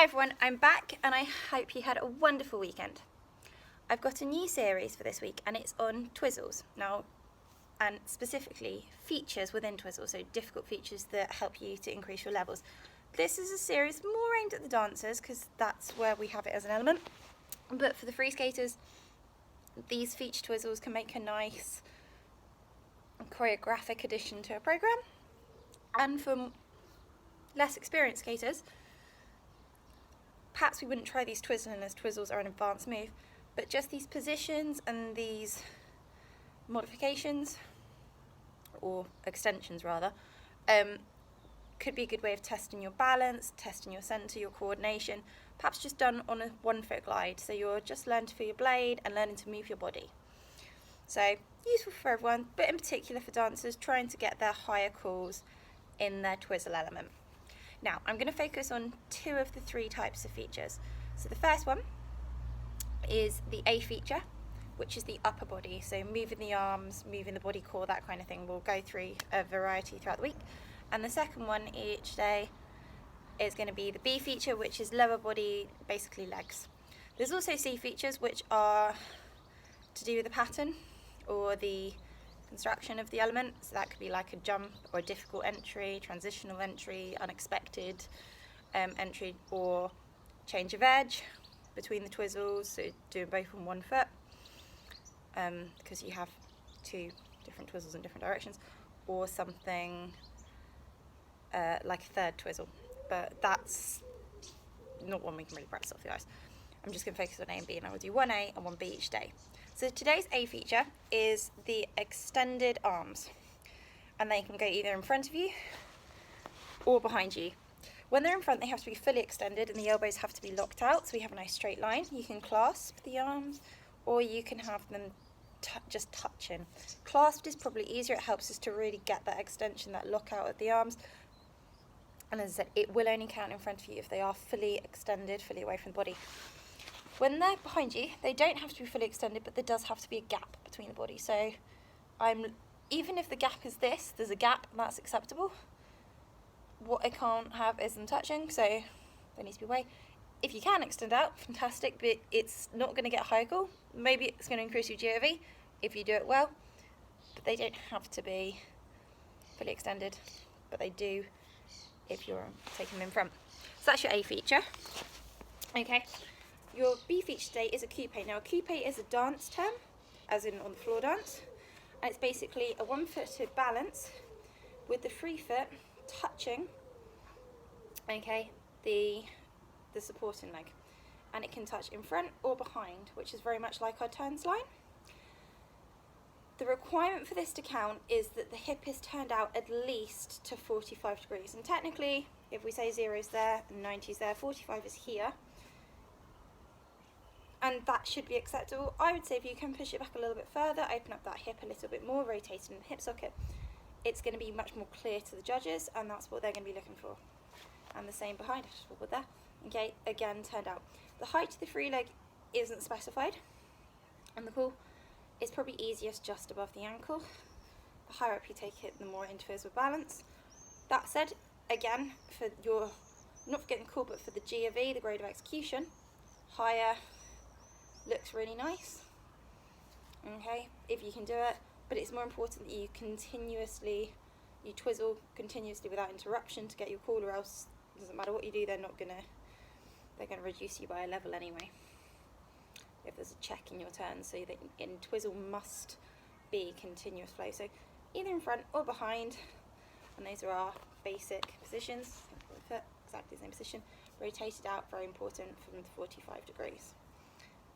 Hi everyone, I'm back and I hope you had a wonderful weekend. I've got a new series for this week and it's on Twizzles. Now, and specifically features within Twizzle, so difficult features that help you to increase your levels. This is a series more aimed at the dancers because that's where we have it as an element. But for the free skaters, these feature Twizzles can make a nice choreographic addition to a program. And for less experienced skaters, perhaps we wouldn't try these Twizzling as Twizzles are an advanced move, but just these positions and these modifications, or extensions rather, could be a good way of testing your balance, testing your centre, your coordination, perhaps just done on a 1 foot glide, so you're just learning to feel your blade and learning to move your body. So useful for everyone, but in particular for dancers trying to get their higher calls in their Twizzle element. Now, I'm going to focus on 2 of the 3 types of features. So the first one is the A feature, which is the upper body. So moving the arms, moving the body core, that kind of thing. We'll go through a variety throughout the week. And the second one each day is going to be the B feature, which is lower body, basically legs. There's also C features, which are to do with the pattern or the construction of the element, so that could be like a jump or a difficult entry, transitional entry, unexpected entry, or change of edge between the Twizzles, so doing both on 1 foot, because you have 2 different Twizzles in different directions, or something like a third Twizzle, but that's not one we can really practice off the ice. I'm just going to focus on A and B, and I will do 1A and 1B each day. So today's A feature is the extended arms, and they can go either in front of you or behind you. When they're in front, they have to be fully extended and the elbows have to be locked out, so we have a nice straight line. You can clasp the arms, or you can have them just touching. Clasped is probably easier, it helps us to really get that extension, that lockout at the arms. And as I said, it will only count in front of you if they are fully extended, fully away from the body. When they're behind you, they don't have to be fully extended, but there does have to be a gap between the body. So even if the gap is this, there's a gap, and that's acceptable. What I can't have is them touching, so there needs to be a way. If you can extend out, fantastic, but it's not going to get high call. Maybe it's going to increase your GOV if you do it well, but they don't have to be fully extended, but they do if you're taking them in front. So that's your A feature. Okay. Your B feature today is a Coupé. Now a Coupé is a dance term, as in on the floor dance, and it's basically a 1-footed balance with the free foot touching, okay, the supporting leg, and it can touch in front or behind, which is very much like our turns line. The requirement for this to count is that the hip is turned out at least to 45 degrees, and technically if we say 0 is there and 90 is there, 45 is here, and that should be acceptable. I would say if you can push it back a little bit further, open up that hip a little bit more, rotating the hip socket, it's going to be much more clear to the judges, and that's what they're going to be looking for. And the same behind, just forward there. Okay, again turned out. The height of the free leg isn't specified, and the pull is probably easiest just above the ankle. The higher up you take it, the more it interferes with balance. That said, again, for your, not for getting caught, but for the GOV, the grade of execution, higher looks really nice, okay, if you can do it, but it's more important that you Twizzle continuously without interruption to get your call, or else it doesn't matter what you do, they're gonna reduce you by a level anyway if there's a check in your turn. So that in Twizzle must be continuous flow, so either in front or behind, and those are our basic positions. Foot, exactly the same position, rotated out, very important, from the 45 degrees.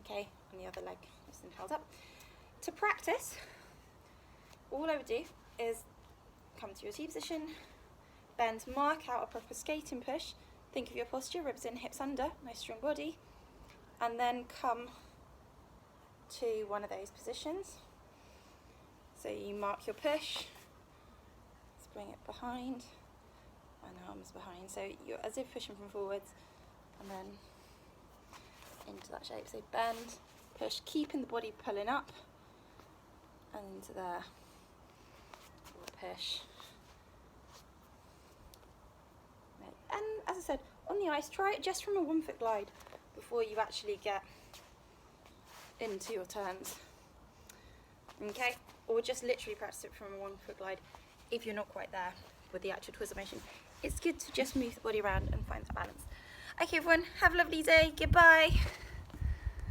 Okay, and the other leg is then held up. To practice, all I would do is come to your T position, bend, mark out a proper skating push, think of your posture, ribs in, hips under, nice strong body, and then come to one of those positions. So you mark your push, let's bring it behind, and arms behind, so you're as if pushing from forwards, and then into that shape. So bend, push, keeping the body pulling up, and into there, push. And as I said, on the ice, try it just from a 1 foot glide before you actually get into your turns. Okay, or just literally practice it from a 1 foot glide if you're not quite there with the actual Twizzle motion. It's good to just move the body around and find the balance. Okay everyone, have a lovely day, goodbye.